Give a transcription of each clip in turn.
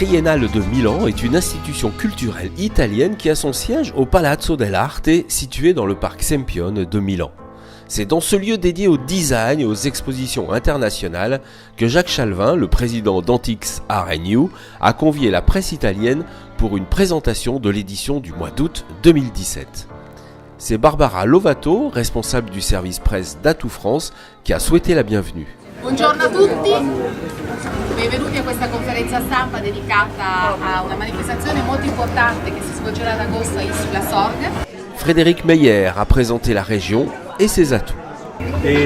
Triennale de Milan est une institution culturelle italienne qui a son siège au Palazzo dell'Arte, situé dans le parc Sempione de Milan. C'est dans ce lieu dédié au design et aux expositions internationales que Jacques Chalvin, le président d'Antiques Art & New, a convié la presse italienne pour une présentation de l'édition du mois d'août 2017. C'est Barbara Lovato, responsable du service presse d'Atout France, qui a souhaité la bienvenue. Buongiorno a tutti, benvenuti a questa conferenza stampa dedicata a una manifestazione molto importante che si svolgerà ad agosto sulla Sorgue. Frédéric Meyer a présenté la région et ses atouts.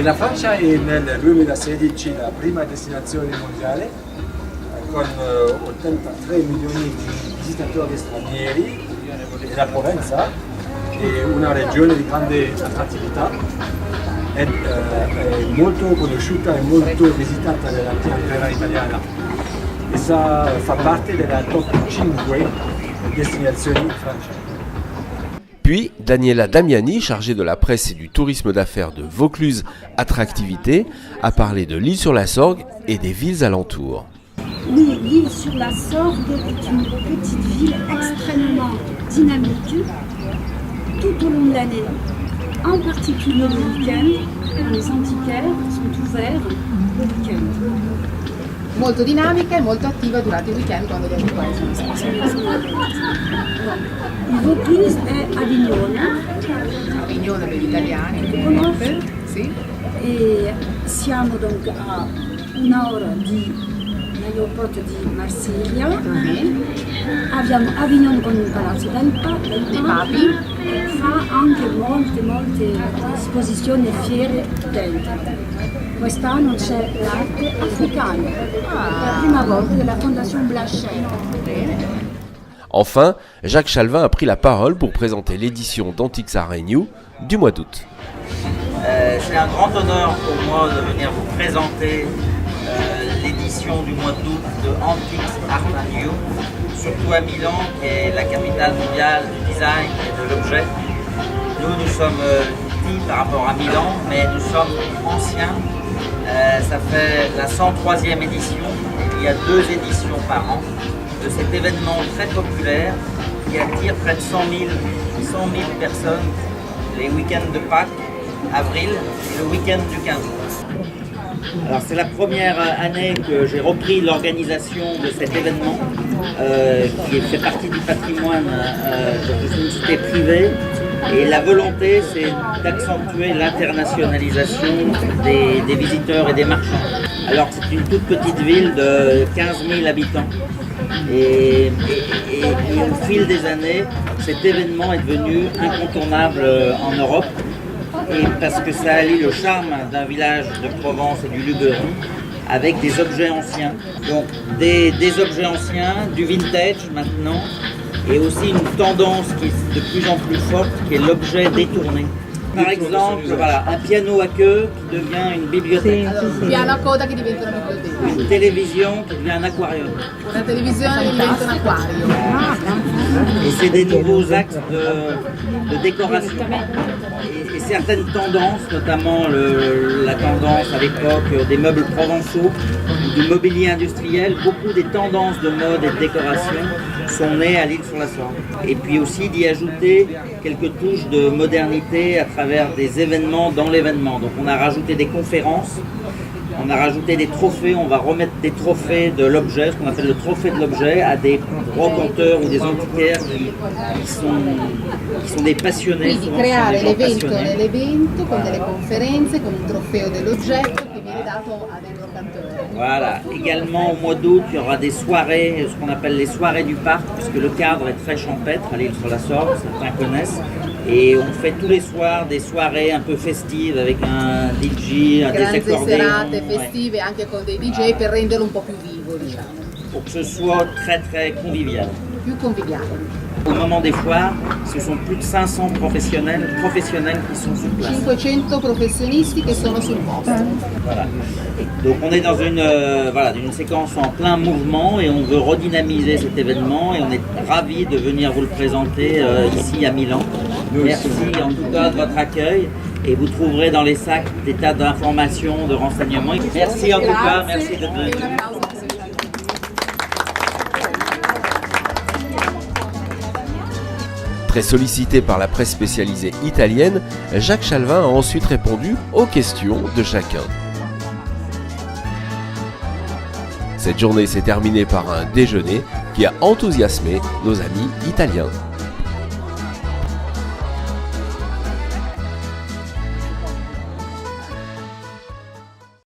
La Francia è nel 2016 la prima destinazione mondiale con 83 milioni di visitatori stranieri e la Provenza è una regione di grande attrattività, è molto conosciuta e molto visitata dalla clientela italiana. Essa fa parte della top 5 destinazioni in Francia. Puis, Daniela Damiani, chargée de la presse et du tourisme d'affaires de Vaucluse Attractivité, a parlé de l'île sur la Sorgue et des villes alentours. Oui, l'île sur la Sorgue est une petite ville extrêmement dynamique tout au long de l'année, en particulier le week-end. Les antiquaires sont ouverts le week-end. Molto dinamica e molto attiva durante il weekend quando gli antiquari sono stati. Il Vaucluse è Avignone. Avignone per gli italiani, Conosce? sì. E siamo donc a un'ora dall'aeroporto di Marsiglia. Abbiamo Avignone con il Palazzo dei Papi. Fa anche molte esposizioni e fiere dentro. Quest'anno c'è l'arte africana, la prima volta della Fondation Blanchet. Enfin, Jacques Chalvin a pris la parole pour présenter l'édition d'Antiques Art & New du mois d'août. C'est un grand honneur pour moi de venir vous présenter l'édition du mois d'août de Antiques Art & New, surtout à Milan, qui est la capitale mondiale du design et de l'objet. Nous sommes petits par rapport à Milan, mais nous sommes anciens. Ça fait la 103e édition, il y a 2 éditions par an de cet événement très populaire qui attire près de 100 000 personnes les week-ends de Pâques, avril et le week-end du 15 août. Alors c'est la première année que j'ai repris l'organisation de cet événement qui fait partie du patrimoine de une cité privée. Et la volonté, c'est d'accentuer l'internationalisation des visiteurs et des marchands. Alors c'est une toute petite ville de 15 000 habitants. Et au fil des années, cet événement est devenu incontournable en Europe. Et parce que ça allie le charme d'un village de Provence et du Luberon avec des objets anciens. Donc des objets anciens, du vintage maintenant. Et aussi une tendance qui est de plus en plus forte, qui est l'objet détourné. Par exemple, voilà, un piano à queue qui devient une bibliothèque. Un piano a coda che diventa una biblioteca. Une télévision qui devient un aquarium. Una televisione che diventa un acquario. Et c'est des nouveaux axes de décoration. Et certaines tendances, notamment la tendance à l'époque des meubles provençaux, du mobilier industriel, beaucoup des tendances de mode et de décoration sont nées à l'île sur la Sorgue. Et puis aussi d'y ajouter quelques touches de modernité à travers des événements dans l'événement. Donc on a rajouté des conférences, on a rajouté des trophées, on va remettre des trophées de l'objet, ce qu'on appelle le trophée de l'objet, à des brocanteurs ou des antiquaires qui sont des passionnés. Quindi creare l'evento con delle conferenze, con un trofeo dell'oggetto che viene dato a dei brocanteur. Voilà. Également au mois d'août, il y aura des soirées, ce qu'on appelle les soirées du parc, puisque le cadre est très champêtre à l'île sur la Sorgue, certains connaissent. Et on fait tous les soirs des soirées un peu festives avec un DJ, des accordéons. Serate festive anche con dei DJ per renderlo un po' più vivo, diciamo. Pour que ce soit très très convivial. Più conviviale. Au moment des foires, ce sont plus de 500 professionnels qui sont sur place. 500 professionisti che sono sul posto. Voilà. Donc on est dans une séquence en plein mouvement et on veut redynamiser cet événement et on est ravis de venir vous le présenter ici à Milan. Merci en tout cas de votre accueil et vous trouverez dans les sacs des tas d'informations, de renseignements. Merci en tout cas, merci d'être venu. Très sollicité par la presse spécialisée italienne, Jacques Chalvin a ensuite répondu aux questions de chacun. Cette journée s'est terminée par un déjeuner qui a enthousiasmé nos amis italiens.